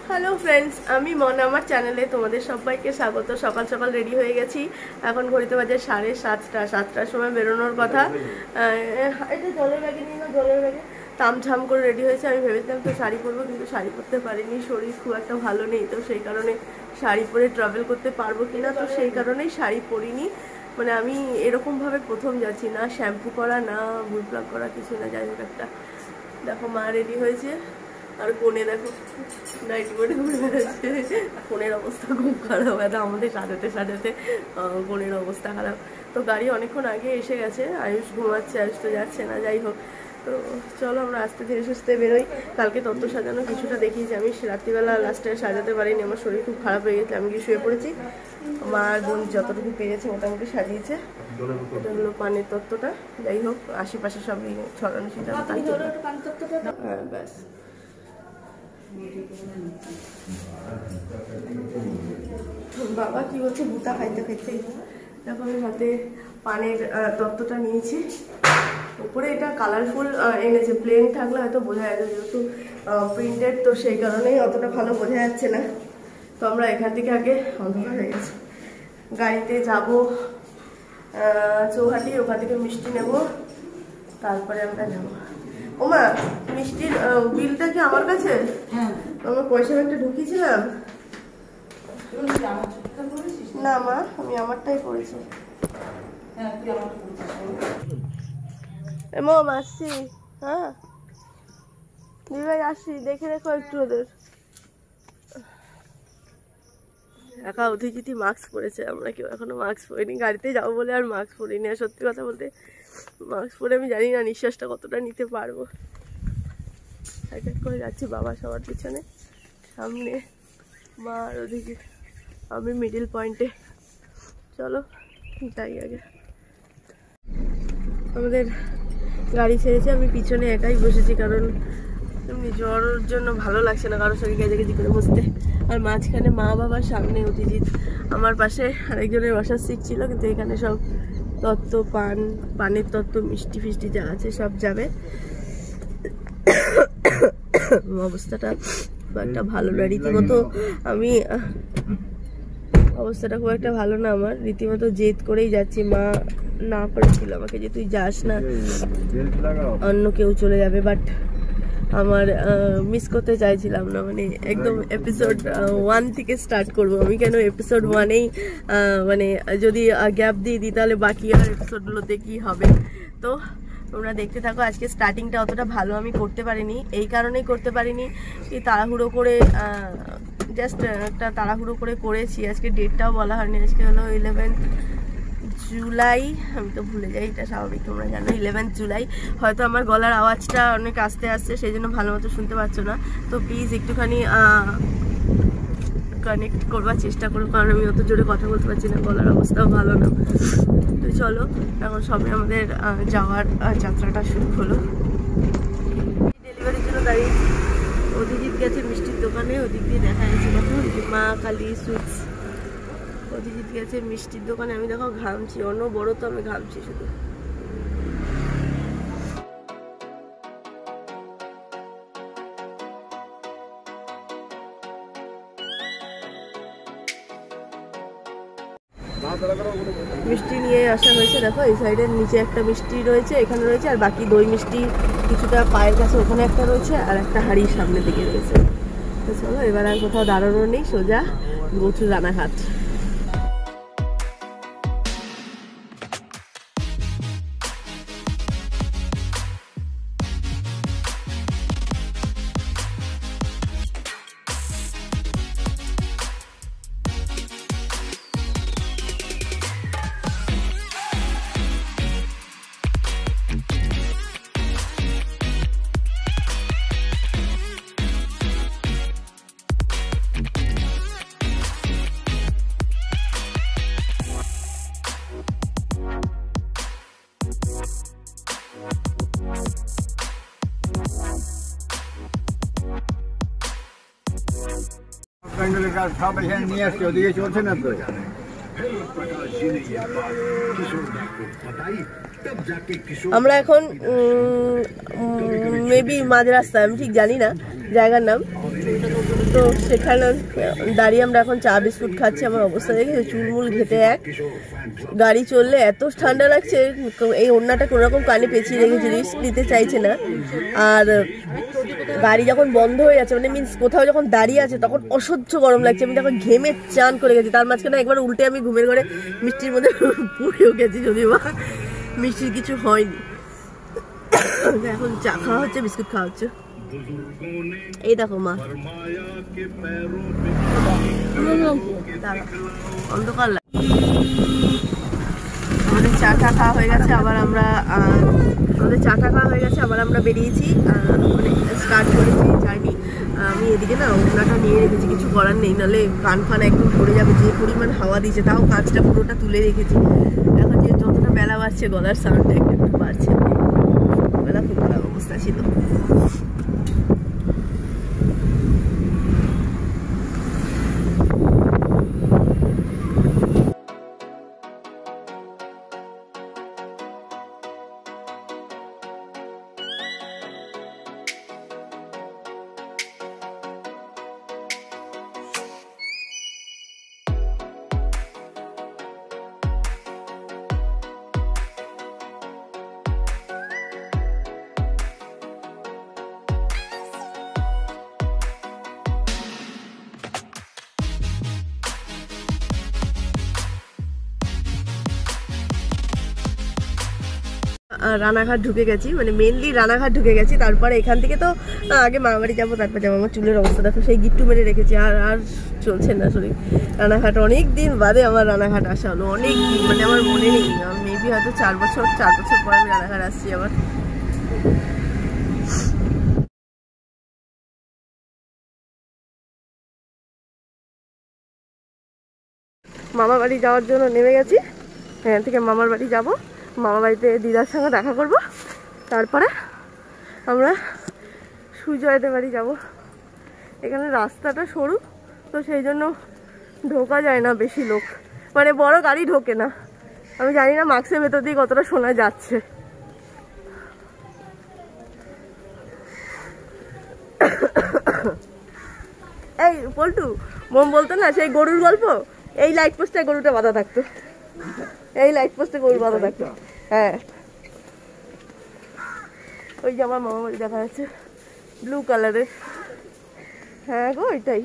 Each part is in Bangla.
হ্যালো ফ্রেন্ডস, আমি মন আমার চ্যানেলে তোমাদের সবাইকে স্বাগত। সকাল সকাল রেডি হয়ে গেছি। এখন ঘড়িতে বাজে 7:30টার সময় বেরোনোর কথা। এটা জলের ব্যাগে নিয়ে না, জলের ব্যাগে তামঝাম করে রেডি হয়েছে। আমি ভেবেছিলাম তো শাড়ি পরবো, কিন্তু শাড়ি পরতে পারিনি, শরীর খুব একটা ভালো নেই, তো সেই কারণে শাড়ি পরে ট্রাভেল করতে পারবো কিনা, তো সেই কারণেই শাড়ি পরিনি। মানে আমি এরকমভাবে প্রথম যাচ্ছি, না শ্যাম্পু করা না বুল প্লাগ করা, কিছু না। যাই হোক, একটা দেখো মা রেডি হয়েছে, আর কোণে দেখো নাইট বোর্ডে ঘুরে বেড়াচ্ছে। ফোনের অবস্থা খুব খারাপ, এটা আমাদের সাজাতে সাজাতে ফোনের অবস্থা খারাপ। তো গাড়ি অনেকক্ষণ আগে এসে গেছে, আয়ুষ ঘুমাচ্ছে, আয়ুষ তো যাচ্ছে না। যাই হোক, তো চলো আমরা আস্তে ধীরে সুস্থে বেরোই। কালকে তত্ত্ব সাজানো কিছুটা দেখিয়েছি, আমি রাত্রিবেলা লাস্টে সাজাতে পারিনি, আমার শরীর খুব খারাপ হয়ে গেছে, আমি গিয়ে শুয়ে পড়েছি। মার বোন যতটুকু পেরেছে মোটামুটি সাজিয়েছে। এটা হলো পানের তত্ত্বটা। যাই হোক, আশেপাশে সব ছড়ানো সেটা হ্যাঁ ব্যাস। বাবা কি বলছে, ভুতা খাইতে খাইতে দেখো আমি হাতে পানের তত্ত্বটা নিয়েছি। উপরে এটা কালারফুল এনেছে, প্লেন থাকলে হয়তো বোঝা যাবে, যেহেতু প্রিন্টেড, তো সেই কারণেই অতটা ভালো বোঝা যাচ্ছে না। তো আমরা এখান থেকে আগে অন্ধকার হয়ে গেছে, গাড়িতে যাব চৌহাটি, ওখান থেকে মিষ্টি নেব, তারপরে আমরা যাবো। ওমা, মিষ্টির বিলটা কি আমার কাছে? হ্যাঁ, আমার পয়সা ব্যাগটা ঢুকিয়েছিলাম না মা, আমি আমারটাই করেছি। মম আসছি, হ্যাঁ দিভাই আসছি, দেখে রেখো একটু ওদের। একা অধিজিতি মাস্ক পরেছে, আমরা কেউ এখনো মাস্ক পরিনি, গাড়িতে যাবো বলে আর মাস্ক পরিনি। আর সত্যি কথা বলতে মাস্ক পরে আমি জানি না নিঃশ্বাসটা কতটা নিতে পারবো। এক এক করে যাচ্ছি, বাবা সবার পিছনে, সামনে মা আর ওদিকে আমি মিডিল পয়েন্টে। চলো যাই আগে। আমাদের গাড়ি ছেড়েছে, আমি পিছনে একাই বসেছি, কারণ এমনি জ্বরের জন্য ভালো লাগছে না কারোর সঙ্গে গেজাগেজি করে বসতে। আর মাঝখানে মা বাবা, সামনে অতিজিৎ, আমার পাশে আরেকজনের বসার সিট ছিল, কিন্তু এখানে সব তত্ত্ব, পানের তত্ত্ব, মিষ্টি ফিষ্টি যা আছে সব যাবে। অবস্থাটা খুব একটা ভালো না, রীতিমতো আমি অবস্থাটা খুব একটা ভালো না আমার, রীতিমতো জেদ করেই যাচ্ছি। মা না করেছিল আমাকে যে তুই যাস না, অন্য কেউ চলে যাবে, বাট আমার মিস করতে চাইছিলাম না। মানে একদম এপিসোড 1 থেকে স্টার্ট করবো আমি, কেন এপিসোড 1-এই মানে যদি গ্যাপ দিয়ে দিই তাহলে বাকি আর এপিসোডগুলোতে কি হবে। তো তোমরা দেখতে থাকো। আজকে স্টার্টিংটা অতটা ভালো আমি করতে পারিনি, এই কারণেই করতে পারিনি কি তাড়াহুড়ো করে, জাস্ট একটা তাড়াহুড়ো করে করেছি। আজকে ডেটটাও বলা হয়নি, আজকে হলো 11 জুলাই। আমি তো ভুলে যাই, এটা স্বাভাবিক, তোমরা জানো 11 জুলাই। হয়তো আমার গলার আওয়াজটা অনেক আস্তে আসছে, সেই জন্য ভালো মতো শুনতে পাচ্ছ না, তো প্লিজ একটুখানি কানেক্ট করবার চেষ্টা করো, কারণ আমি অত জোরে কথা বলতে পারছি না, গলার অবস্থাও ভালো না। তো চলো, এখন সবে আমাদের যাওয়ার যাত্রাটা শুরু হলো। ডেলিভারির জন্য দাঁড়িয়েছি, অধিজিৎ গেছে মিষ্টির দোকানে, ওদিক দিয়ে দেখা যাচ্ছে দেখো মা কালী সুইটস। অধিজিৎ গেছে মিষ্টির দোকানে, আমি দেখো ঘামছি, অন্য বড় তো আমি ঘামছি শুধু। মিষ্টি নিয়ে আসা হয়েছে, দেখো এই সাইডের নিচে একটা মিষ্টি রয়েছে, এখানে রয়েছে, আর বাকি দই মিষ্টি কিছুটা পায়ের কাছে ওখানে একটা রয়েছে, আর একটা হাড়ির সামনের দিকে রয়েছে। তো চলো, এবার আর কোথাও দাঁড়ানো নেই, সোজা গো টু রানাঘাট। বেঙ্গলের কাজ সব এখানে নিয়ে আসছে, ওদিকে চলছে না তো। আমরা এখন মেবি মাঝ রাস্তায়, আমি ঠিক জানি না জায়গার নাম। তো সেখানে দাঁড়িয়ে আমরা এখন চা বিস্কুট খাচ্ছি। আমার অবস্থা দেখে চুলমুল ঘেটে এক। গাড়ি চললে এত ঠান্ডা লাগছে, এই ওড়নাটা কোনোরকম কানে পেঁচিয়ে রেখেছি, রিস্ক নিতে চাইছে না। আর গাড়ি যখন বন্ধ হয়ে যাচ্ছে, মানে মিনস কোথাও যখন দাঁড়িয়ে আছে, তখন অসহ্য গরম লাগছে। আমি তখন ঘেমে চান করে গেছি। তার মাঝখানে একবার উল্টে আমি ঘুমের ঘরে মিষ্টির মধ্যে পড়েও গেছি, যদিও বা মিষ্টির কিছু হয়নি। এখন চা খাওয়া হচ্ছে, বিস্কুট খাওয়া হচ্ছে। এই দেখো মা, অন্ধকার লাগে। আমাদের চাটা খাওয়া হয়ে গেছে, আবার আমরা বেরিয়েছি, মানে স্টার্ট করেছি জার্নি। আমি এদিকে না ওড়নাটা নিয়ে রেখেছি, কিছু করার নেই, নাহলে কান ফান একদম ভরে যাবে, যে পরিমাণ হাওয়া দিচ্ছে। তাও কাঁচটা পুরোটা তুলে রেখেছি। এখন যে যতটা বেলা বাড়ছে, গলার সাউন্ডটা একটু একটু বাড়ছে। বেলা খুব খারাপ অবস্থা ছিল। রানাঘাট ঢুকে গেছি, মানে মেনলি রানাঘাট ঢুকে গেছি। তারপরে এখান থেকে তো আগে মামাবাড়ি যাবো, তারপর যাবো। আমার চুলের অবস্থা দেখো, সেই গিট্টু মেরে রেখেছি, আর চলছে না শরীর। রানাঘাট অনেক দিন বাদে আমার রানাঘাট আসা হলো, অনেক দিন, মানে আমার মনে নেই, মেবি হয়তো 4 বছর পর আমি রানাঘাট আসছি আবার। মামা বাড়ি যাওয়ার জন্য নেমে গেছি। এখান থেকে মামার বাড়ি যাব, মামা বাড়িতে দিদার সঙ্গে দেখা করব, তারপরে আমরা সুজয়দের বাড়ি যাব। এখানে রাস্তাটা সরু, তো সেই জন্য ঢোকা যায় না বেশি লোক, মানে বড় গাড়ি ঢোকে না। আমি জানি না মাস্কের ভেতর দিয়ে কতটা শোনা যাচ্ছে। এই পল্টু মোম বলতো না সেই গরুর গল্প, এই লাইট পোস্টে গরুটা বাঁধা থাকতো, এই লাইট পোস্টে গরু বাঁধা থাকতো। হ্যাঁ, ওই যে আমার মামা বাড়ি দেখা যাচ্ছে, ব্লু কালারের। হ্যাঁ গো, ওইটাই।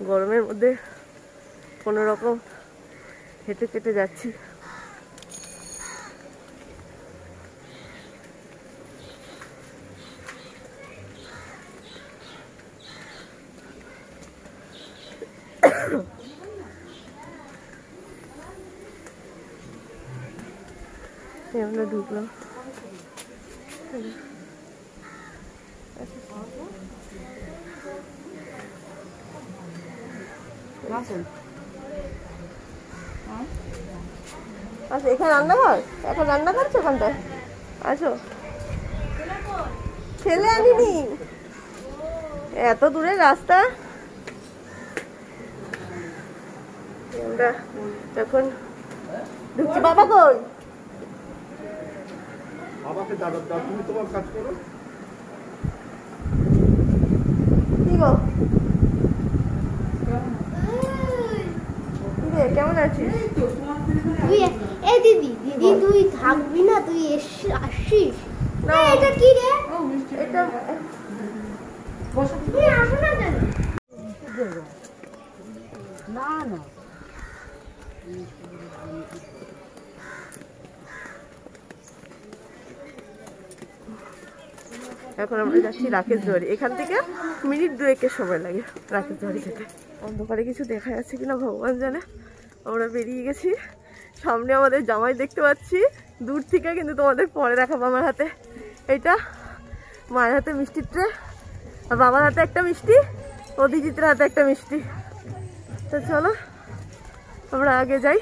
গরমের মধ্যে কোনো রকম হেঁটে কেটে যাচ্ছি। আমরা ঢুকলাম। আচ্ছা, এখানে রান্নাঘর, এখন রান্না করছো ওখানটায়? আছো, ছেলে আনিনি, এত দূরের রাস্তা। আমরা এখন ঢুকছি। বাবা কই? বাবাকে দাদা দাও, তুমি তোমার কাজ করো। কি গো, কেমন আছিস? দিদি দিদি তুই থাকবি না, তুই আসিস না? এটা কি রে? এটা তুই আসো না কেন? না না, এখন আমরা যাচ্ছি রাকেশ দুয়ারি। এখান থেকে মিনিট 2 সময় লাগে রাকেশ দুয়ারি যেতে। অন্ধকারে কিছু দেখা যাচ্ছে কিনা ভগবান জানে। আমরা বেরিয়ে গেছি, সামনে আমাদের জামাই দেখতে পাচ্ছি দূর থেকে, কিন্তু তোমাদের পরে দেখাবো। আমার হাতে এইটা, মায়ের হাতে মিষ্টির ট্রে, আর বাবার হাতে একটা মিষ্টি, অধিজিতের হাতে একটা মিষ্টি। তো চলো আমরা আগে যাই।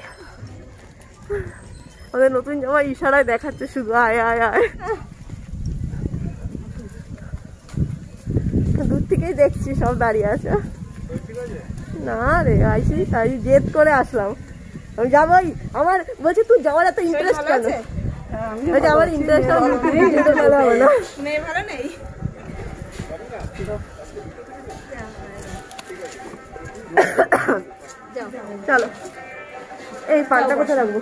ওদের নতুন জামাই ইশারায় দেখাচ্ছে শুধু, আয় আয় আয়। দূর থেকেই দেখছি সব দাঁড়িয়ে আছে। না রে আইসি তাই জেদ করে আসলাম, আমি যাবোই। আমার বলছি তুই যাওয়ার এত ইন্টারেস্ট কেন? আমার ইন্টারেস্ট হবে না। চলো এই পানটা কোথায় রাখবো?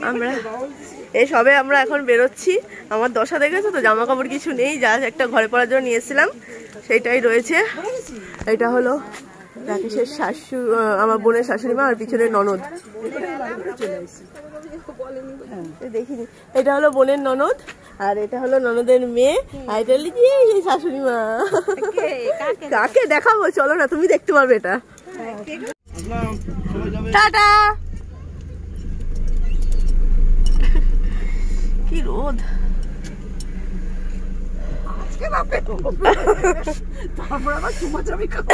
আমরা এই সবে আমরা এখন বেরোচ্ছি। আমার দশা দেখেছো তো, জামা কাপড় কিছু নেই, যা একটা ঘরে পড়ার জন্য নিয়েছিলাম সেইটাই রয়েছে। এটা হলো রাকেশের শাশুড়ি, আমার বোনের শাশুড়ি মা, আর পিছনে ননদ। দেখিনি, এটা হলো বোনের ননদ, আর এটা হলো ননদের মেয়ে, আর এটা হলো এই শাশুড়ি মা। কাকে দেখাবো চলো না, তুমি দেখতে পারবে এটা। টাটা। কি রোদ, তারপর আবার চুমা চাবি খাবো।